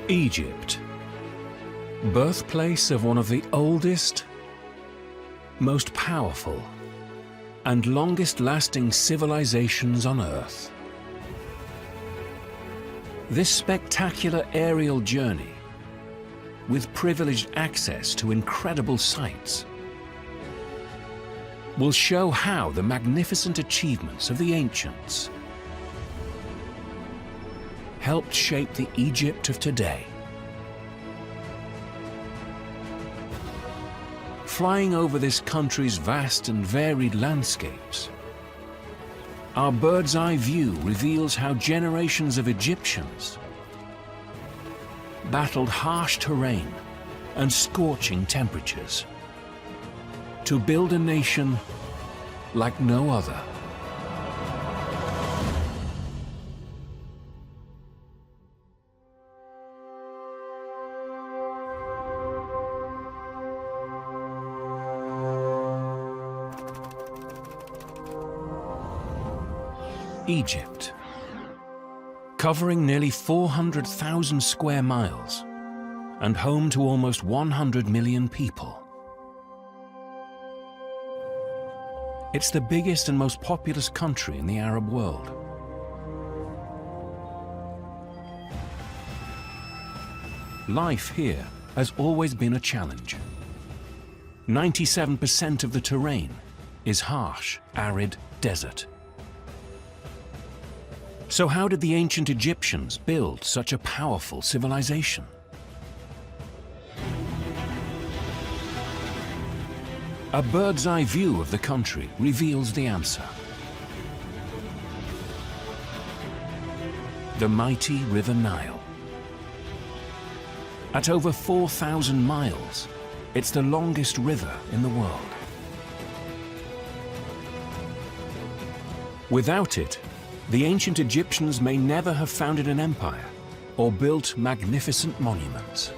Egypt, birthplace of one of the oldest, most powerful, and longest-lasting civilizations on Earth. This spectacular aerial journey, with privileged access to incredible sights, will show how the magnificent achievements of the ancients helped shape the Egypt of today. Flying over this country's vast and varied landscapes, our bird's-eye view reveals how generations of Egyptians battled harsh terrain and scorching temperatures to build a nation like no other. Egypt, covering nearly 400,000 square miles and home to almost 100 million people. It's the biggest and most populous country in the Arab world. Life here has always been a challenge. 97% of the terrain is harsh, arid desert. So how did the ancient Egyptians build such a powerful civilization? A bird's-eye view of the country reveals the answer. The mighty River Nile. At over 4,000 miles, it's the longest river in the world. Without it, the ancient Egyptians may never have founded an empire or built magnificent monuments.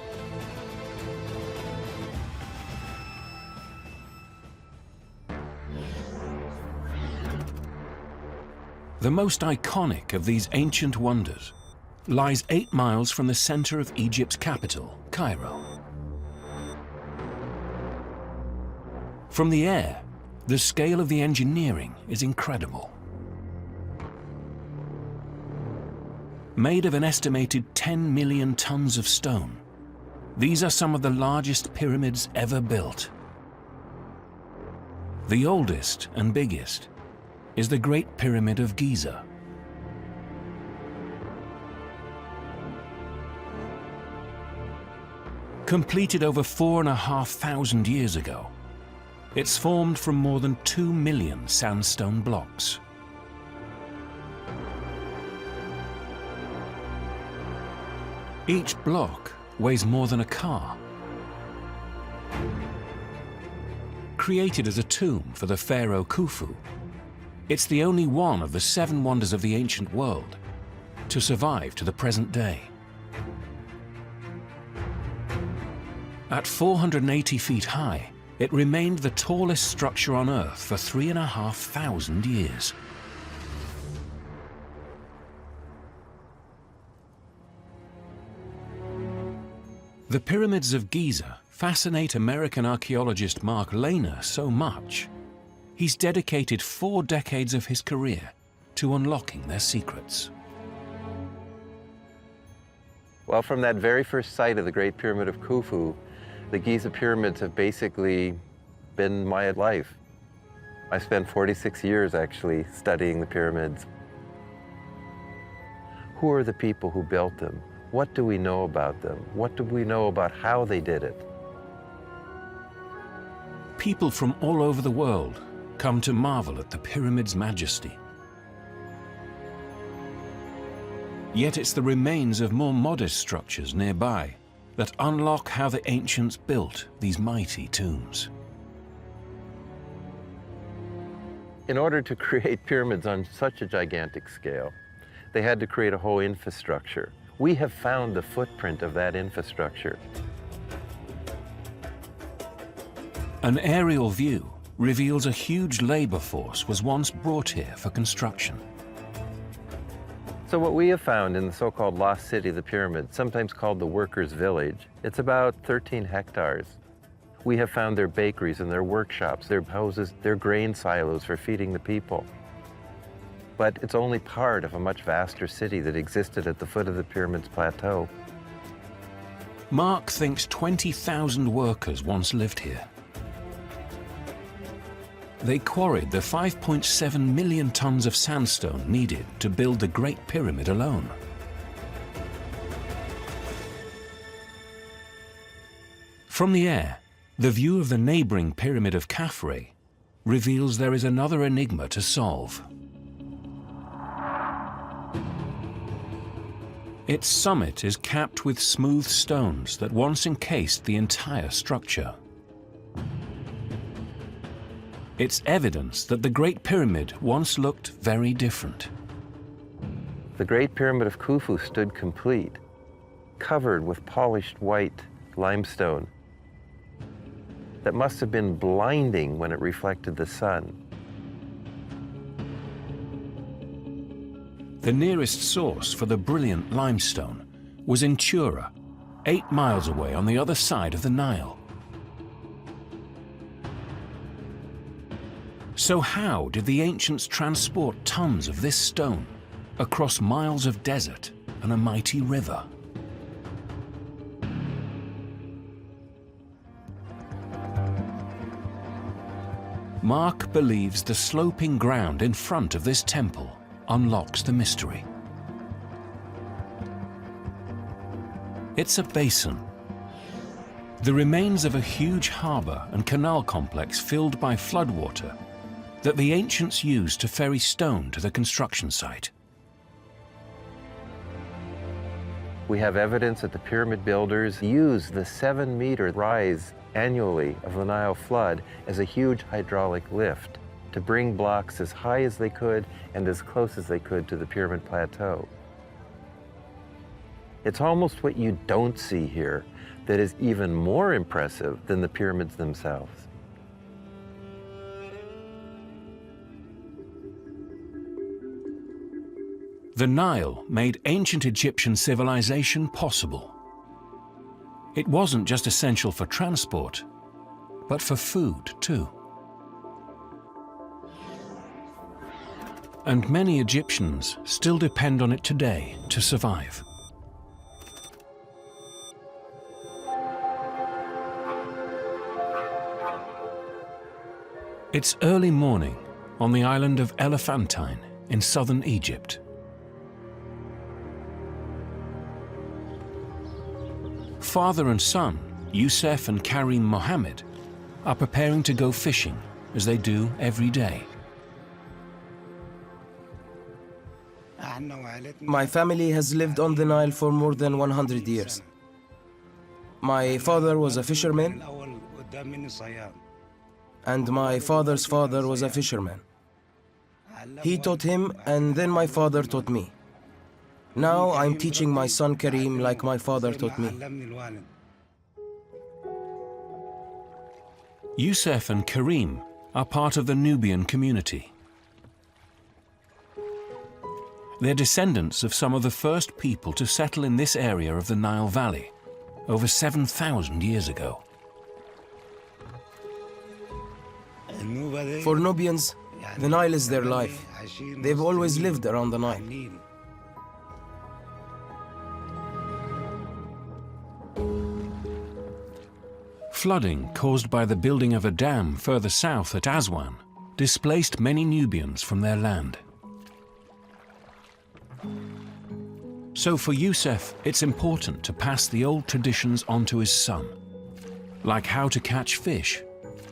The most iconic of these ancient wonders lies 8 miles from the center of Egypt's capital, Cairo. From the air, the scale of the engineering is incredible. Made of an estimated 10 million tons of stone, these are some of the largest pyramids ever built. The oldest and biggest is the Great Pyramid of Giza. Completed over 4,500 years ago, it's formed from more than 2 million sandstone blocks. Each block weighs more than a car. Created as a tomb for the pharaoh Khufu, it's the only one of the 7 wonders of the ancient world to survive to the present day. At 480 feet high, it remained the tallest structure on Earth for 3,500 years. The pyramids of Giza fascinate American archaeologist Mark Lehner so much, he's dedicated 4 decades of his career to unlocking their secrets. Well, from that very first site of the Great Pyramid of Khufu, the Giza pyramids have basically been my life. I spent 46 years actually studying the pyramids. Who are the people who built them? What do we know about them? What do we know about how they did it? People from all over the world come to marvel at the pyramid's majesty. Yet it's the remains of more modest structures nearby that unlock how the ancients built these mighty tombs. In order to create pyramids on such a gigantic scale, they had to create a whole infrastructure. We have found the footprint of that infrastructure. An aerial view reveals a huge labor force was once brought here for construction. So what we have found in the so-called lost city of the pyramid, sometimes called the workers' village, it's about 13 hectares. We have found their bakeries and their workshops, their houses, their grain silos for feeding the people. But it's only part of a much vaster city that existed at the foot of the pyramid's plateau. Mark thinks 20,000 workers once lived here. They quarried the 5.7 million tons of sandstone needed to build the Great Pyramid alone. From the air, the view of the neighboring Pyramid of Khafre reveals there is another enigma to solve. Its summit is capped with smooth stones that once encased the entire structure. It's evidence that the Great Pyramid once looked very different. The Great Pyramid of Khufu stood complete, covered with polished white limestone that must have been blinding when it reflected the sun. The nearest source for the brilliant limestone was in Chura, 8 miles away on the other side of the Nile. So how did the ancients transport tons of this stone across miles of desert and a mighty river? Mark believes the sloping ground in front of this temple unlocks the mystery. It's a basin, the remains of a huge harbor and canal complex filled by floodwater that the ancients used to ferry stone to the construction site. We have evidence that the pyramid builders used the 7-meter rise annually of the Nile flood as a huge hydraulic lift to bring blocks as high as they could and as close as they could to the pyramid plateau. It's almost what you don't see here that is even more impressive than the pyramids themselves. The Nile made ancient Egyptian civilization possible. It wasn't just essential for transport, but for food too. And many Egyptians still depend on it today to survive. It's early morning on the island of Elephantine in southern Egypt. Father and son, Youssef and Karim Mohammed, are preparing to go fishing, as they do every day. My family has lived on the Nile for more than 100 years. My father was a fisherman, and my father's father was a fisherman. He taught him, and then my father taught me. Now I'm teaching my son Karim like my father taught me. Youssef and Karim are part of the Nubian community. They're descendants of some of the first people to settle in this area of the Nile Valley over 7,000 years ago. For Nubians, the Nile is their life. They've always lived around the Nile. Flooding caused by the building of a dam further south at Aswan displaced many Nubians from their land. So for Youssef, it's important to pass the old traditions on to his son, like how to catch fish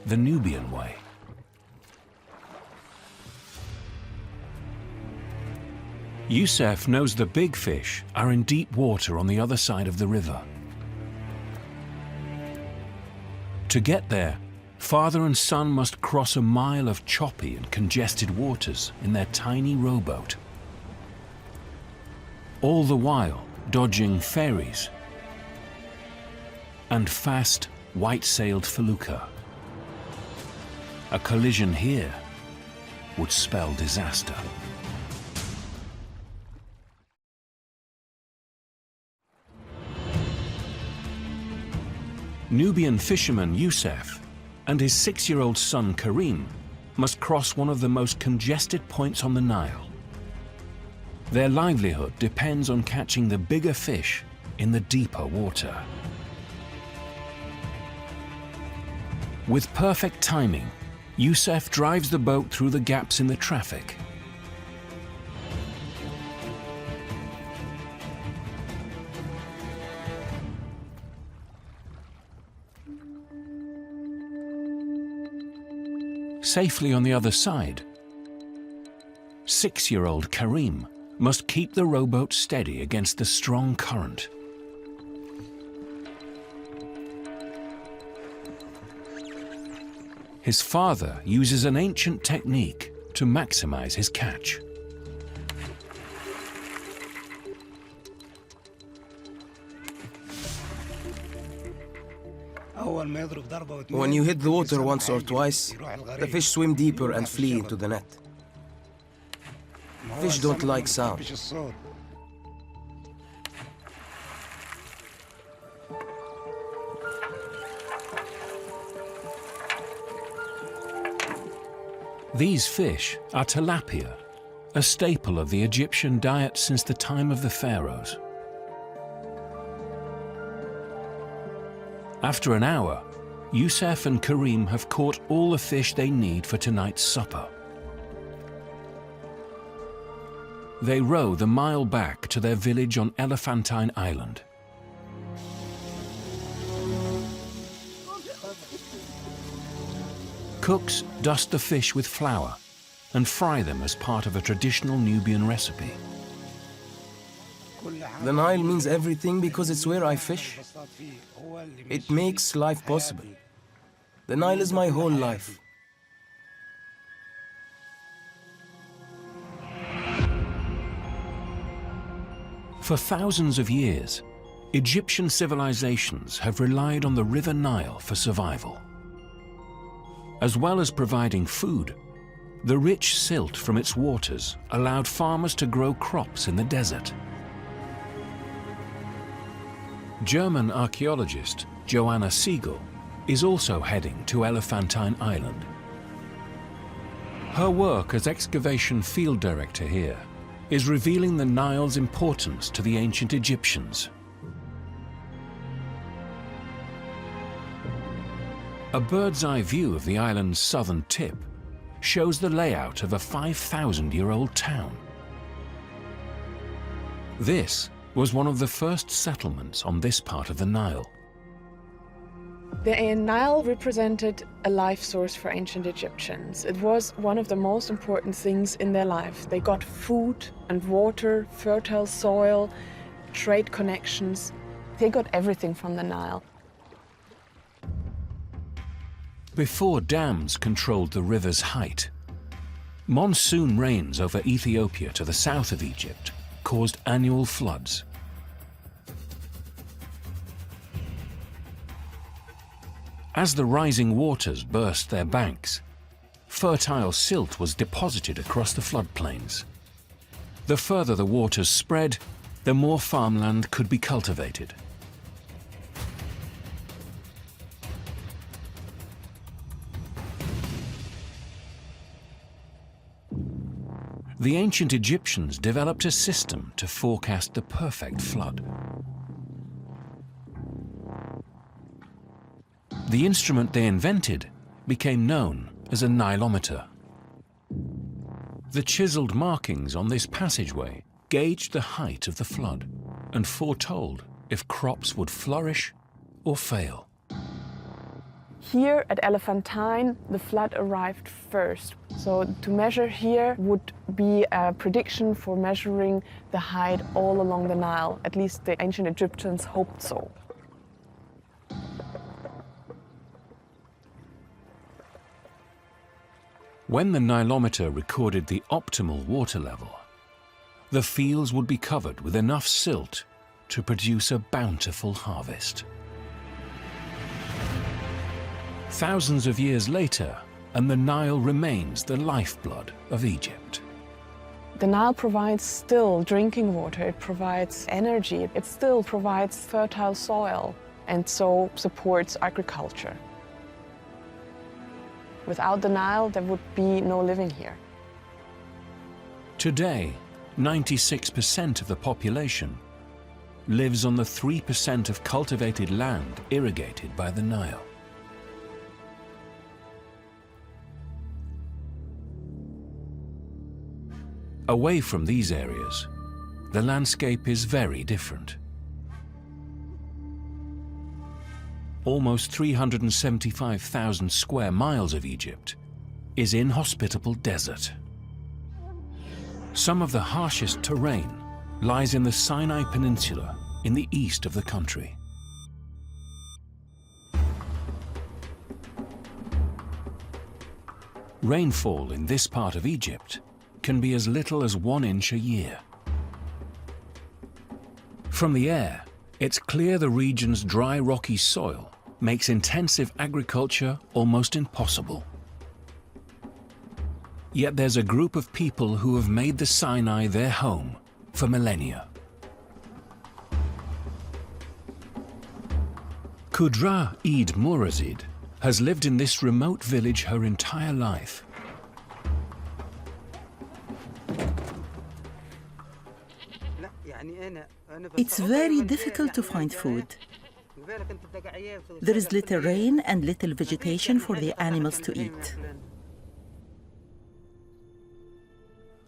the Nubian way. Youssef knows the big fish are in deep water on the other side of the river. To get there, father and son must cross a mile of choppy and congested waters in their tiny rowboat. All the while dodging ferries and fast, white-sailed felucca. A collision here would spell disaster. Nubian fisherman Youssef and his 6-year-old son Karim must cross one of the most congested points on the Nile. Their livelihood depends on catching the bigger fish in the deeper water. With perfect timing, Youssef drives the boat through the gaps in the traffic. Safely on the other side, 6-year-old Karim must keep the rowboat steady against the strong current. His father uses an ancient technique to maximize his catch. When you hit the water once or twice, the fish swim deeper and flee into the net. Fish don't like sound. These fish are tilapia, a staple of the Egyptian diet since the time of the pharaohs. After an hour, Youssef and Karim have caught all the fish they need for tonight's supper. They row the mile back to their village on Elephantine Island. Cooks dust the fish with flour and fry them as part of a traditional Nubian recipe. The Nile means everything because it's where I fish. It makes life possible. The Nile is my whole life. For thousands of years, Egyptian civilizations have relied on the River Nile for survival. As well as providing food, the rich silt from its waters allowed farmers to grow crops in the desert. German archaeologist Joanna Siegel is also heading to Elephantine Island. Her work as excavation field director here is revealing the Nile's importance to the ancient Egyptians. A bird's-eye view of the island's southern tip shows the layout of a 5,000-year-old town. This was one of the first settlements on this part of the Nile. The Nile represented a life source for ancient Egyptians. It was one of the most important things in their life. They got food and water, fertile soil, trade connections. They got everything from the Nile. Before dams controlled the river's height, monsoon rains over Ethiopia to the south of Egypt caused annual floods. As the rising waters burst their banks, fertile silt was deposited across the floodplains. The further the waters spread, the more farmland could be cultivated. The ancient Egyptians developed a system to forecast the perfect flood. The instrument they invented became known as a Nilometer. The chiseled markings on this passageway gauged the height of the flood and foretold if crops would flourish or fail. Here at Elephantine, the flood arrived first. So to measure here would be a prediction for measuring the height all along the Nile. At least the ancient Egyptians hoped so. When the Nilometer recorded the optimal water level, the fields would be covered with enough silt to produce a bountiful harvest. Thousands of years later, and the Nile remains the lifeblood of Egypt. The Nile provides still drinking water, it provides energy, it still provides fertile soil. and so supports agriculture. Without the Nile, there would be no living here. Today, 96% of the population lives on the 3% of cultivated land irrigated by the Nile. Away from these areas, the landscape is very different. Almost 375,000 square miles of Egypt is inhospitable desert. Some of the harshest terrain lies in the Sinai Peninsula in the east of the country. Rainfall in this part of Egypt can be as little as 1 inch a year. From the air, it's clear the region's dry, rocky soil makes intensive agriculture almost impossible. Yet there's a group of people who have made the Sinai their home for millennia. Qudra Eid Murazid has lived in this remote village her entire life. It's very difficult to find food. There is little rain and little vegetation for the animals to eat.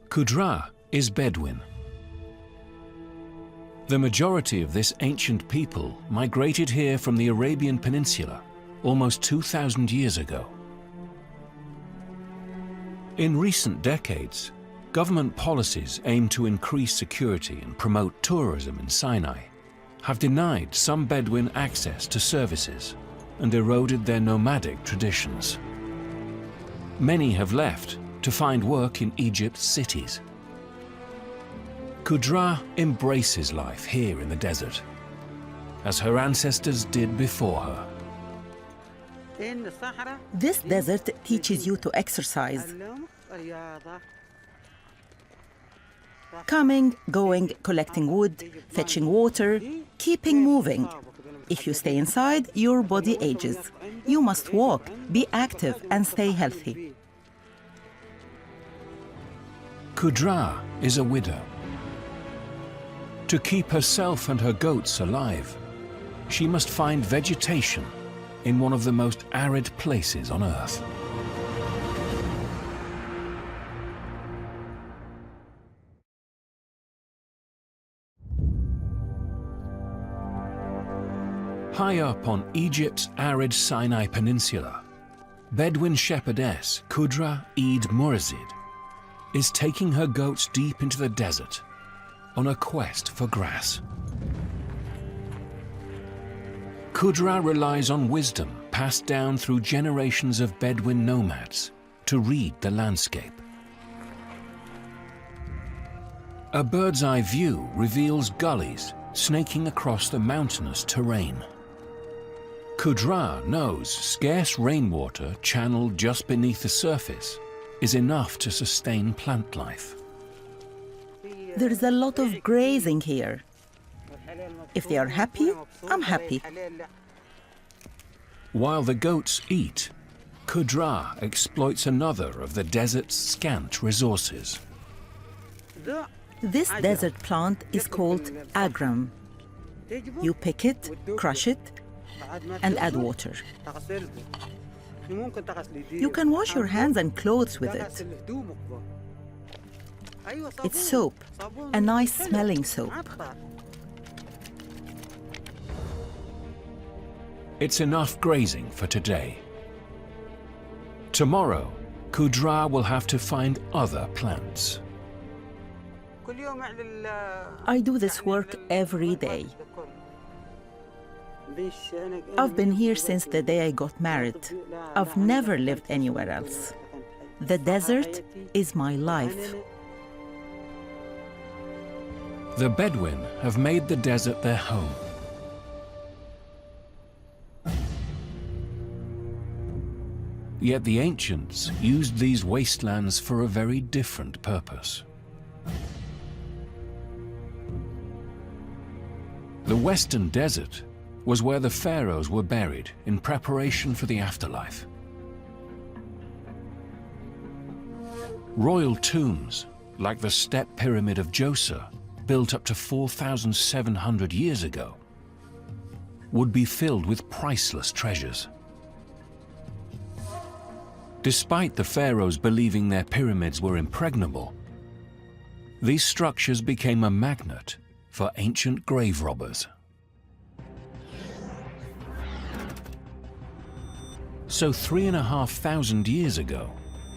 Qudra is Bedouin. The majority of this ancient people migrated here from the Arabian Peninsula almost 2,000 years ago. In recent decades, government policies aimed to increase security and promote tourism in Sinai have denied some Bedouin access to services and eroded their nomadic traditions. Many have left to find work in Egypt's cities. Qudra embraces life here in the desert, as her ancestors did before her. This desert teaches you to exercise. Coming, going, collecting wood, fetching water, keeping moving. If you stay inside, your body ages. You must walk, be active, and stay healthy. Qudra is a widow. To keep herself and her goats alive, she must find vegetation in one of the most arid places on Earth. High up on Egypt's arid Sinai Peninsula, Bedouin shepherdess Qudra Eid Murazid is taking her goats deep into the desert on a quest for grass. Qudra relies on wisdom passed down through generations of Bedouin nomads to read the landscape. A bird's-eye view reveals gullies snaking across the mountainous terrain. Qudra knows scarce rainwater channeled just beneath the surface is enough to sustain plant life. There is a lot of grazing here. If they are happy, I'm happy. While the goats eat, Qudra exploits another of the desert's scant resources. This desert plant is called agram. You pick it, crush it, and add water. You can wash your hands and clothes with it. It's soap, a nice smelling soap. It's enough grazing for today. Tomorrow, Qudra will have to find other plants. I do this work every day. I've been here since the day I got married. I've never lived anywhere else. The desert is my life. The Bedouin have made the desert their home. Yet the ancients used these wastelands for a very different purpose. The Western Desert was where the pharaohs were buried in preparation for the afterlife. Royal tombs, like the Step Pyramid of Djoser, built up to 4,700 years ago, would be filled with priceless treasures. Despite the pharaohs believing their pyramids were impregnable, these structures became a magnet for ancient grave robbers. So 3,500 years ago,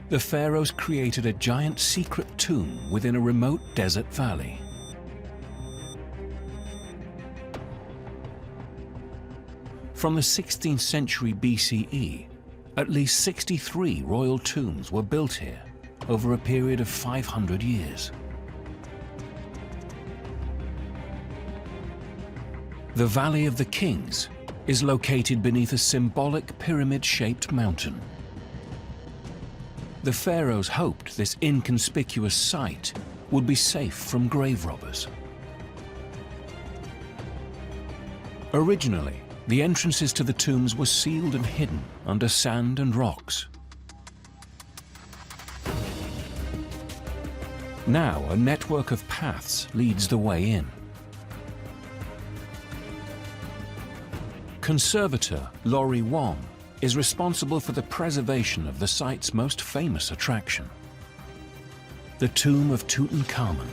the pharaohs created a giant secret tomb within a remote desert valley. From the 16th century BCE, at least 63 royal tombs were built here over a period of 500 years. The Valley of the Kings is located beneath a symbolic pyramid-shaped mountain. The pharaohs hoped this inconspicuous site would be safe from grave robbers. Originally, the entrances to the tombs were sealed and hidden under sand and rocks. Now, a network of paths leads the way in. Conservator Laurie Wong is responsible for the preservation of the site's most famous attraction, the tomb of Tutankhamun.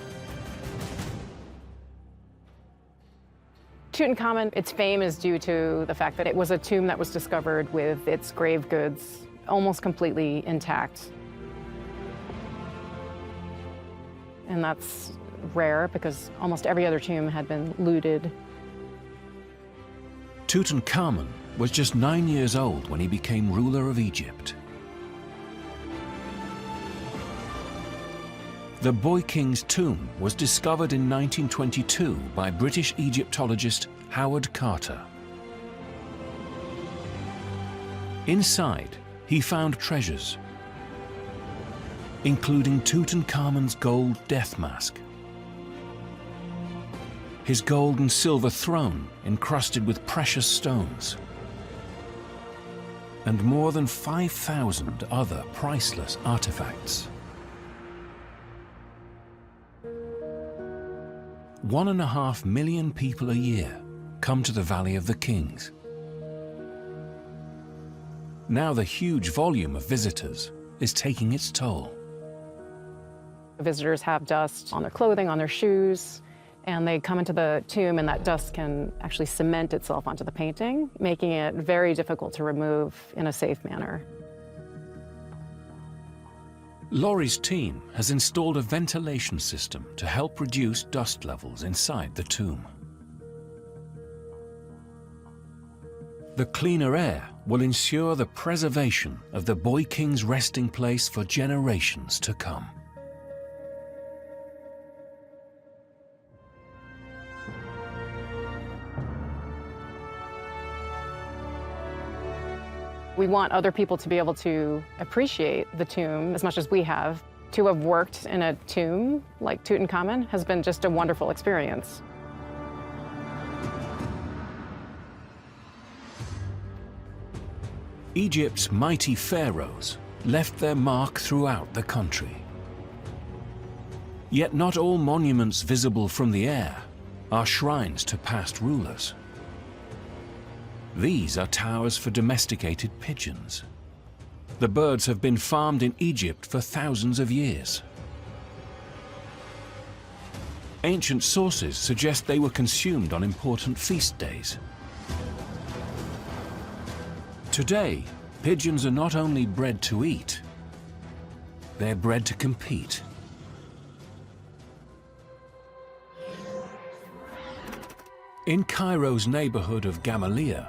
Tutankhamun, its fame is due to the fact that it was a tomb that was discovered with its grave goods almost completely intact. And that's rare because almost every other tomb had been looted. Tutankhamun was just 9 years old when he became ruler of Egypt. The Boy King's tomb was discovered in 1922 by British Egyptologist Howard Carter. Inside, he found treasures, including Tutankhamun's gold death mask, his gold and silver throne encrusted with precious stones, and more than 5,000 other priceless artifacts. 1.5 million people a year come to the Valley of the Kings. Now the huge volume of visitors is taking its toll. Visitors have dust on their clothing, on their shoes, and they come into the tomb and that dust can actually cement itself onto the painting, making it very difficult to remove in a safe manner. Laurie's team has installed a ventilation system to help reduce dust levels inside the tomb. The cleaner air will ensure the preservation of the Boy King's resting place for generations to come. We want other people to be able to appreciate the tomb as much as we have. To have worked in a tomb like Tutankhamun has been just a wonderful experience. Egypt's mighty pharaohs left their mark throughout the country. Yet not all monuments visible from the air are shrines to past rulers. These are towers for domesticated pigeons. The birds have been farmed in Egypt for thousands of years. Ancient sources suggest they were consumed on important feast days. Today, pigeons are not only bred to eat, they're bred to compete. In Cairo's neighborhood of Gamaliel,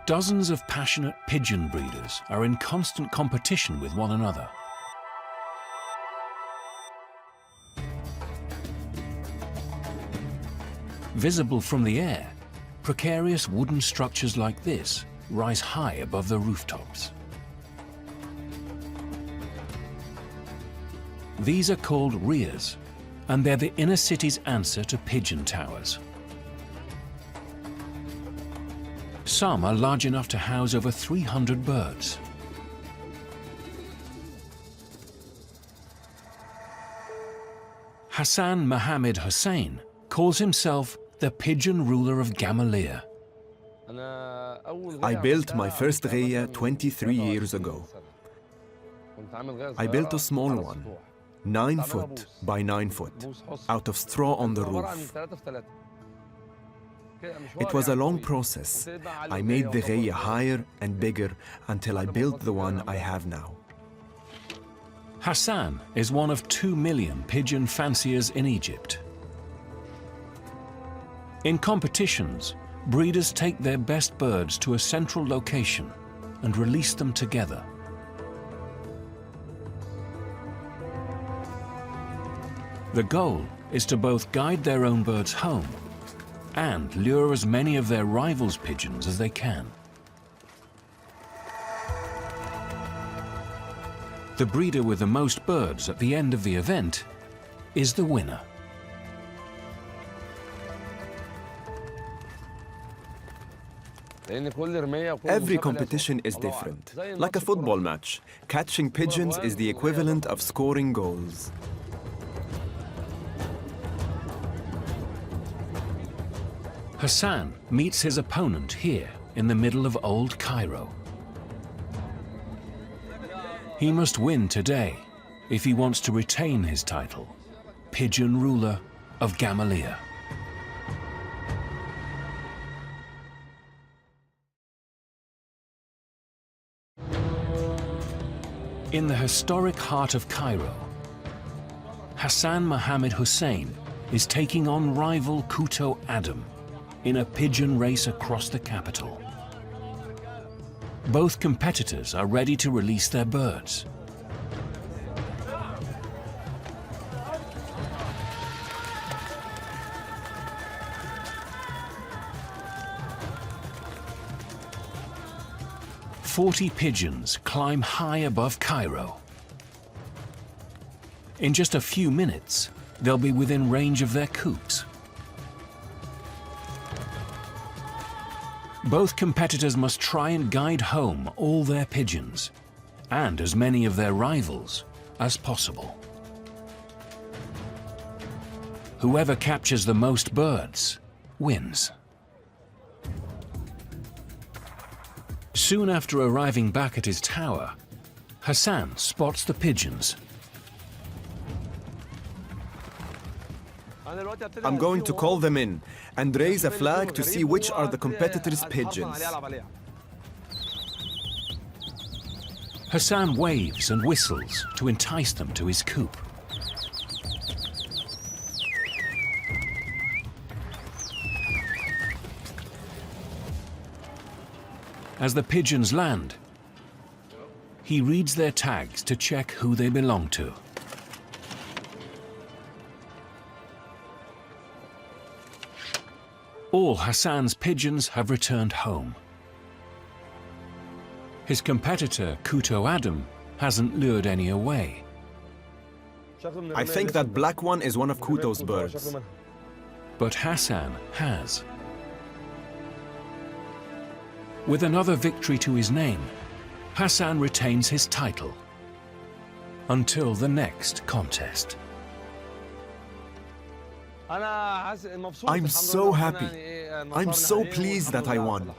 dozens of passionate pigeon breeders are in constant competition with one another. Visible from the air, precarious wooden structures like this rise high above the rooftops. These are called rheas, and they're the inner city's answer to pigeon towers. Some are large enough to house over 300 birds. Hassan Mohammed Hussein calls himself the pigeon ruler of Gamaleya. I built my first ghaya 23 years ago. I built a small one, 9 foot by 9 foot, out of straw on the roof. It was a long process. I made the ghaya higher and bigger until I built the one I have now. Hassan is one of 2 million pigeon fanciers in Egypt. In competitions, breeders take their best birds to a central location and release them together. The goal is to both guide their own birds home and lure as many of their rivals' pigeons as they can. The breeder with the most birds at the end of the event is the winner. Every competition is different, like a football match. Catching pigeons is the equivalent of scoring goals. Hassan meets his opponent here in the middle of Old Cairo. He must win today if he wants to retain his title, Pigeon Ruler of Gamaleya. In the historic heart of Cairo, Hassan Mohammed Hussein is taking on rival Kuto Adam in a pigeon race across the capital. Both competitors are ready to release their birds. "40 pigeons climb high above Cairo. In just a few minutes, they'll be within range of their coops. Both competitors must try and guide home all their pigeons, and as many of their rivals as possible. Whoever captures the most birds wins. Soon after arriving back at his tower, Hassan spots the pigeons. I'm going to call them in and raise a flag to see which are the competitors' pigeons. Hassan waves and whistles to entice them to his coop. As the pigeons land, he reads their tags to check who they belong to. All Hassan's pigeons have returned home. His competitor, Kuto Adam, hasn't lured any away. I think that black one is one of Kuto's birds. But Hassan has. With another victory to his name, Hassan retains his title until the next contest. I'm so happy. I'm so pleased that I won.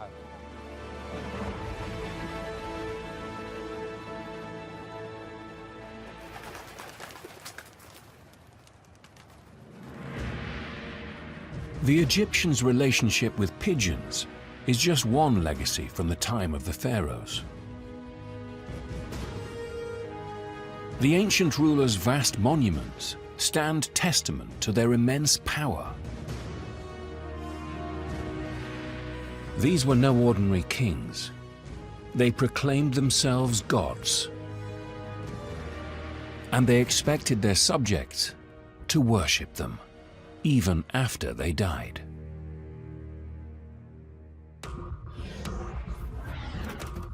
The Egyptians' relationship with pigeons is just one legacy from the time of the pharaohs. The ancient rulers' vast monuments stand testament to their immense power. These were no ordinary kings. They proclaimed themselves gods. And they expected their subjects to worship them, even after they died.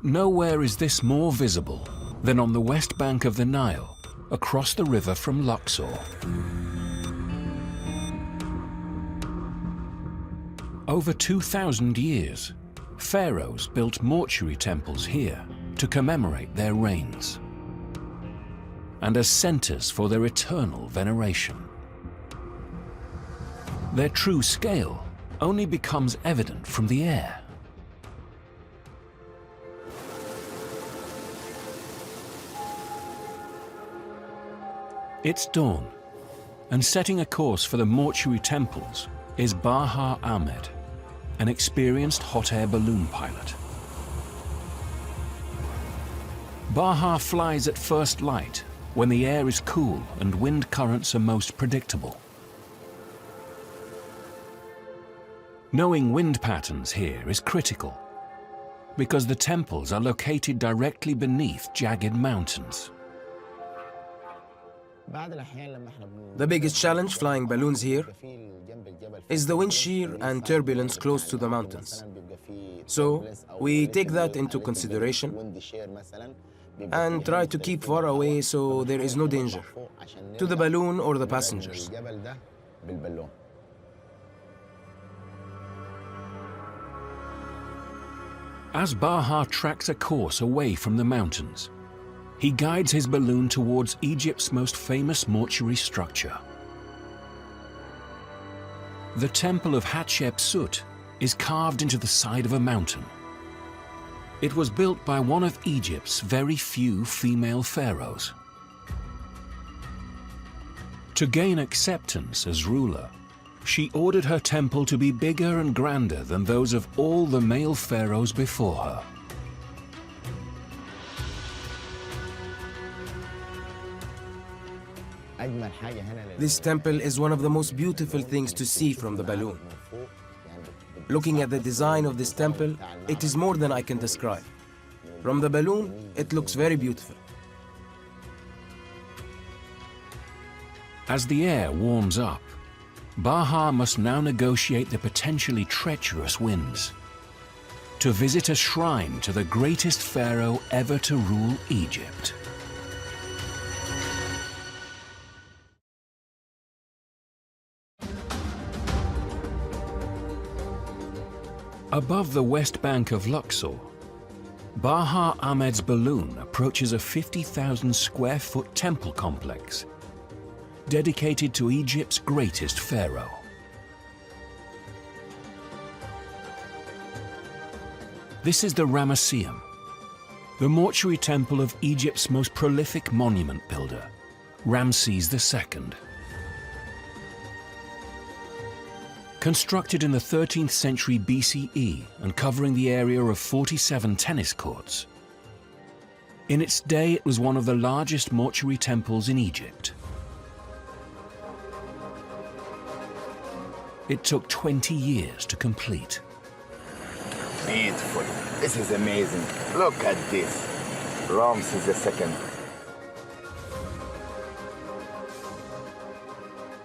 Nowhere is this more visible than on the west bank of the Nile, across the river from Luxor. Over 2,000 years, Pharaohs built mortuary temples here to commemorate their reigns and as centers for their eternal veneration. Their true scale only becomes evident from the air. It's dawn, and setting a course for the mortuary temples is Baha Ahmed, an experienced hot air balloon pilot. Baha flies at first light when the air is cool and wind currents are most predictable. Knowing wind patterns here is critical because the temples are located directly beneath jagged mountains. The biggest challenge flying balloons here is the wind shear and turbulence close to the mountains. So we take that into consideration and try to keep far away so there is no danger to the balloon or the passengers. As Baha tracks a course away from the mountains, he guides his balloon towards Egypt's most famous mortuary structure. The Temple of Hatshepsut is carved into the side of a mountain. It was built by one of Egypt's very few female pharaohs. To gain acceptance as ruler, she ordered her temple to be bigger and grander than those of all the male pharaohs before her. This temple is one of the most beautiful things to see from the balloon. Looking at the design of this temple, it is more than I can describe. From the balloon, it looks very beautiful. As the air warms up, Baha must now negotiate the potentially treacherous winds to visit a shrine to the greatest pharaoh ever to rule Egypt. Above the west bank of Luxor, Baha Ahmed's balloon approaches a 50,000 square foot temple complex dedicated to Egypt's greatest pharaoh. This is the Ramesseum, the mortuary temple of Egypt's most prolific monument builder, Ramses II. Constructed in the 13th century BCE and covering the area of 47 tennis courts, in its day it was one of the largest mortuary temples in Egypt. It took 20 years to complete. Beautiful. This is amazing. Look at this. Ramses II.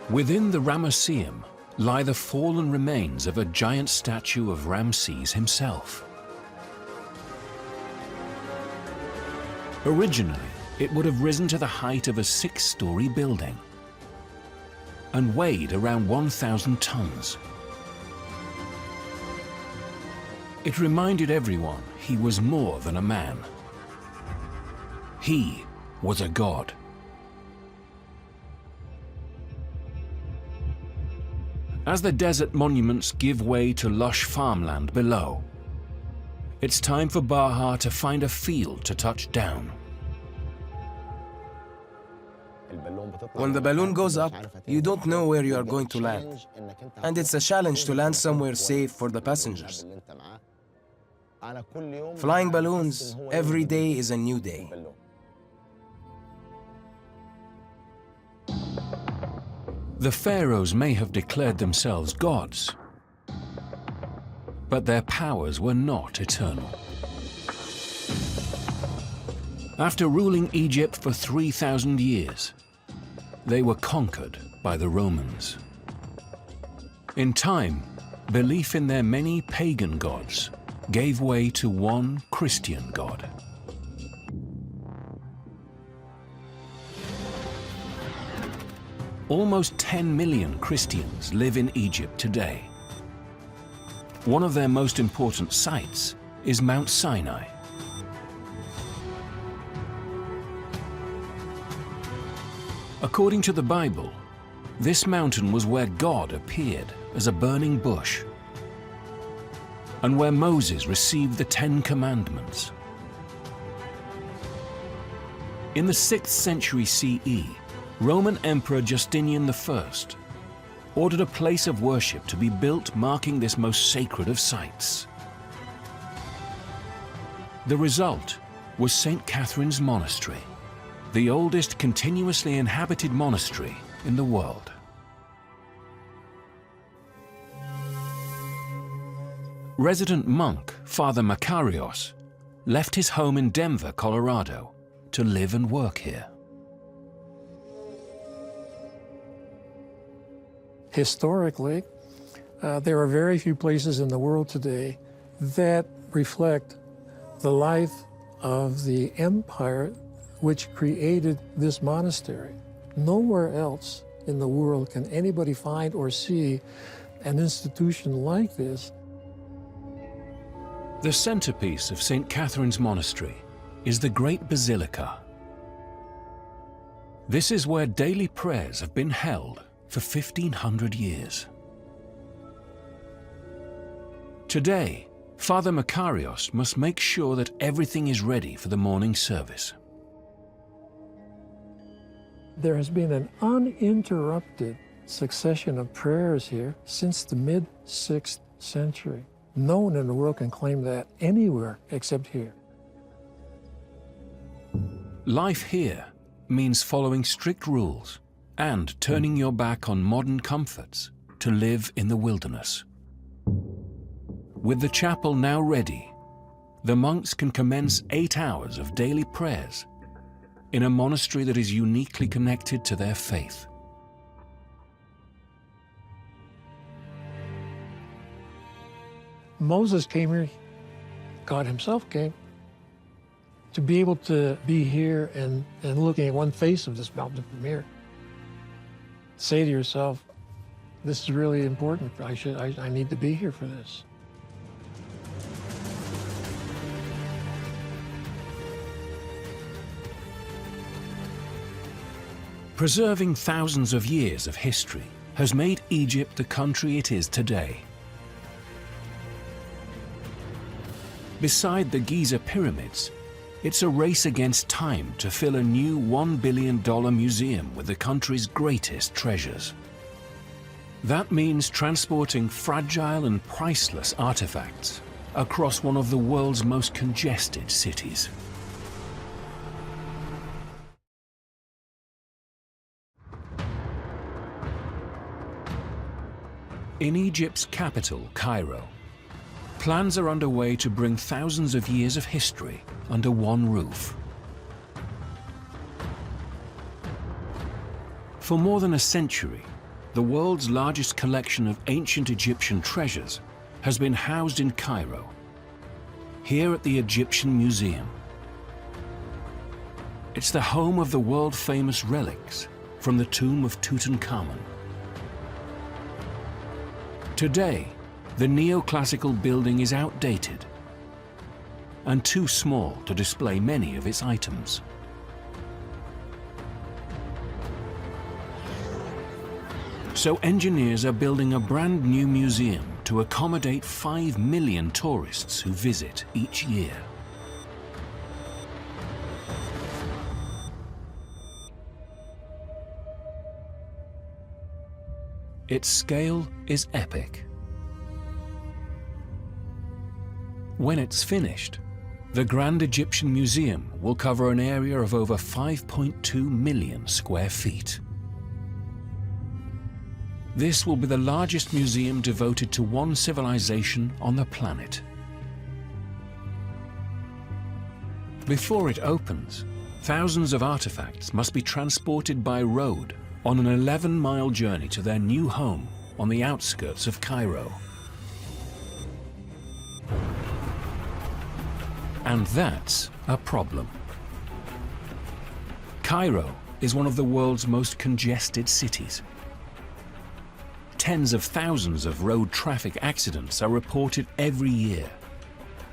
Within the Ramesseum lie the fallen remains of a giant statue of Ramses himself. Originally, it would have risen to the height of a 6-story building and weighed around 1,000 tons. It reminded everyone he was more than a man. He was a god. As the desert monuments give way to lush farmland below, it's time for Baha to find a field to touch down. When the balloon goes up, you don't know where you are going to land. And it's a challenge to land somewhere safe for the passengers. Flying balloons, every day is a new day. The pharaohs may have declared themselves gods, but their powers were not eternal. After ruling Egypt for 3,000 years, they were conquered by the Romans. In time, belief in their many pagan gods gave way to one Christian god. Almost 10 million Christians live in Egypt today. One of their most important sites is Mount Sinai. According to the Bible, this mountain was where God appeared as a burning bush and where Moses received the 10 Commandments. In the 6th century CE, Roman Emperor Justinian I ordered a place of worship to be built marking this most sacred of sites. The result was St. Catherine's Monastery, the oldest continuously inhabited monastery in the world. Resident monk Father Makarios left his home in Denver, Colorado, to live and work here. Historically, there are very few places in the world today that reflect the life of the empire which created this monastery. Nowhere else in the world can anybody find or see an institution like this. The centerpiece of St. Catherine's Monastery is the Great Basilica. This is where daily prayers have been held for 1,500 years. Today, Father Makarios must make sure that everything is ready for the morning service. There has been an uninterrupted succession of prayers here since the mid-6th century. No one in the world can claim that anywhere except here. Life here means following strict rules and turning your back on modern comforts to live in the wilderness. With the chapel now ready, the monks can commence 8 hours of daily prayers in a monastery that is uniquely connected to their faith. Moses came here, God himself came, to be able to be here and looking at one face of this mountain from here. Say to yourself, this is really important. I need to be here for this. Preserving thousands of years of history has made Egypt the country it is today. Beside the Giza pyramids, it's a race against time to fill a new $1 billion museum with the country's greatest treasures. That means transporting fragile and priceless artifacts across one of the world's most congested cities. In Egypt's capital, Cairo, plans are underway to bring thousands of years of history under one roof. For more than a century, the world's largest collection of ancient Egyptian treasures has been housed in Cairo, here at the Egyptian Museum. It's the home of the world-famous relics from the tomb of Tutankhamun. Today, the neoclassical building is outdated and too small to display many of its items. So engineers are building a brand new museum to accommodate 5 million tourists who visit each year. Its scale is epic. When it's finished, the Grand Egyptian Museum will cover an area of over 5.2 million square feet. This will be the largest museum devoted to one civilization on the planet. Before it opens, thousands of artifacts must be transported by road on an 11-mile journey to their new home on the outskirts of Cairo. And that's a problem. Cairo is one of the world's most congested cities. tens of thousands of road traffic accidents are reported every year,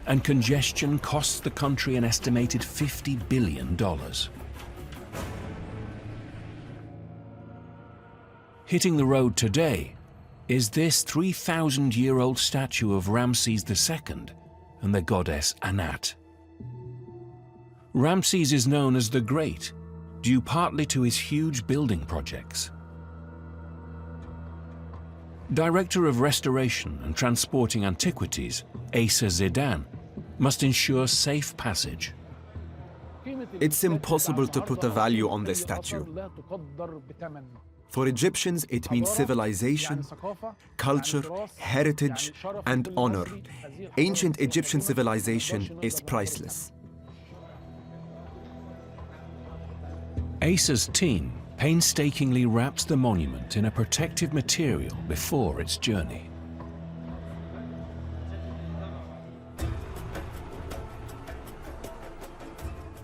and congestion costs the country an estimated $50 billion. Hitting the road today is this 3,000-year-old statue of Ramses II and the goddess Anat. Ramses is known as the Great, due partly to his huge building projects. Director of Restoration and Transporting Antiquities, Asa Zidane, must ensure safe passage. It's impossible to put a value on this statue. For Egyptians, it means civilization, culture, heritage, and honor. Ancient Egyptian civilization is priceless. Asa's team painstakingly wraps the monument in a protective material before its journey.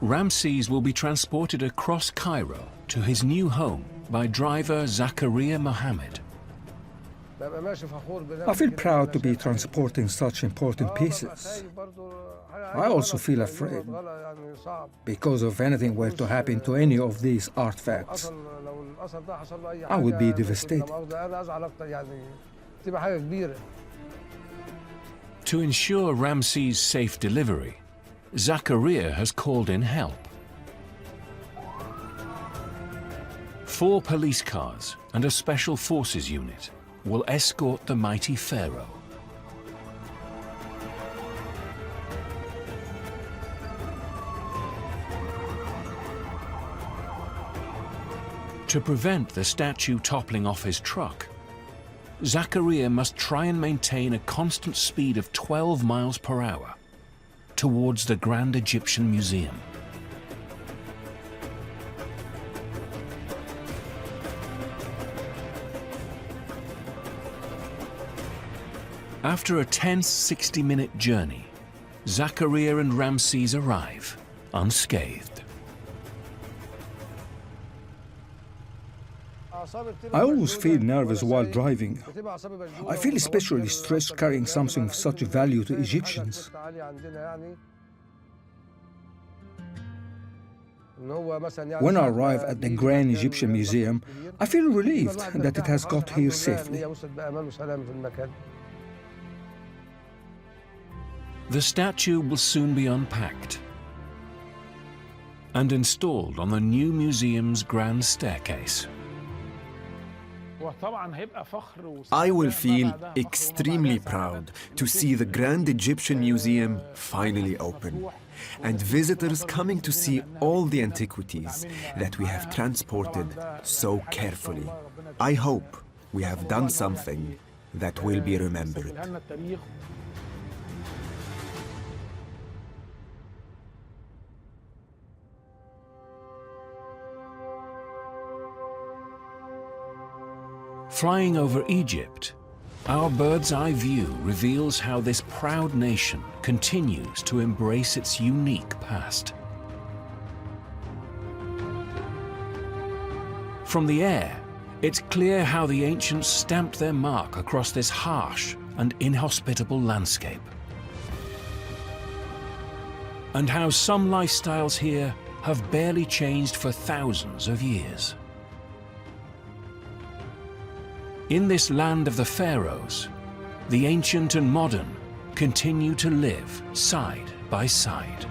Ramses will be transported across Cairo to his new home by driver Zakaria Mohammed. I feel proud to be transporting such important pieces. I also feel afraid because if anything were to happen to any of these artifacts, I would be devastated. To ensure Ramses' safe delivery, Zakaria has called in help. 4 police cars and a special forces unit will escort the mighty pharaoh. To prevent the statue toppling off his truck, Zakaria must try and maintain a constant speed of 12 miles per hour towards the Grand Egyptian Museum. After a tense 60-minute journey, Zakaria and Ramses arrive unscathed. I always feel nervous while driving. I feel especially stressed carrying something of such value to Egyptians. When I arrive at the Grand Egyptian Museum, I feel relieved that it has got here safely. The statue will soon be unpacked and installed on the new museum's grand staircase. I will feel extremely proud to see the Grand Egyptian Museum finally open, and visitors coming to see all the antiquities that we have transported so carefully. I hope we have done something that will be remembered. Flying over Egypt, our bird's-eye view reveals how this proud nation continues to embrace its unique past. From the air, it's clear how the ancients stamped their mark across this harsh and inhospitable landscape, and how some lifestyles here have barely changed for thousands of years. In this land of the pharaohs, the ancient and modern continue to live side by side.